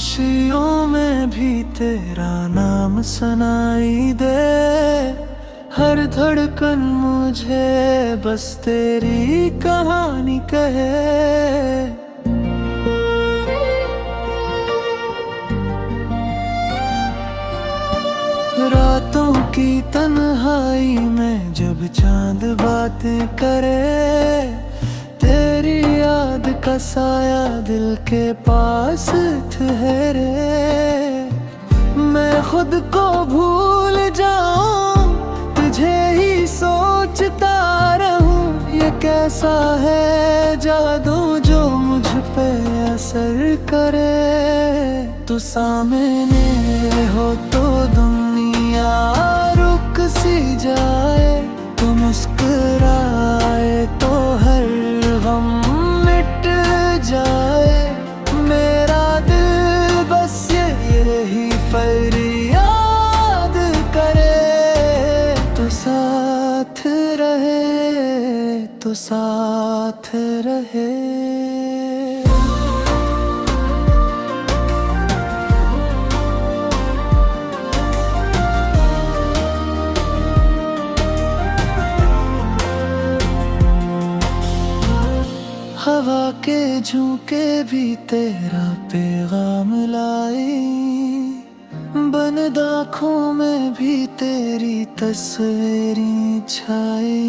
खामोशियों में भी तेरा नाम सुनाई दे। हर धड़कन मुझे बस तेरी कहानी कहे। रातों की तन्हाई में जब चांद बातें करे, तेरी याद का साया दिल के पास ठहरे। मैं खुद को भूल जाऊं, तुझे ही सोचता रहूं। ये कैसा है जादू जो मुझ पे असर करे। तू सामने हो तो दुनिया रुक सी जाए। तू मुस्कुराए तो हर गम मिट जाए। मेरा दिल बस यही फरियाद करे। तो साथ रहे, तो साथ रहे। हवा के झोंके भी तेरा पैगाम लाए। बंद आँखों में भी तेरी तस्वीरें छाई।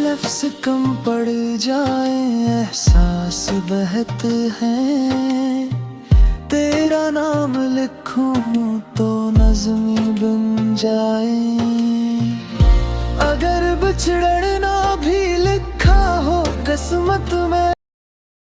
लफ्ज़ कम पड़ जाए, एहसास बहत हैं। तेरा नाम लिखूं तो नज़्में बन जाए। अगर बिछड़ना भी लिखा हो किस्मत में,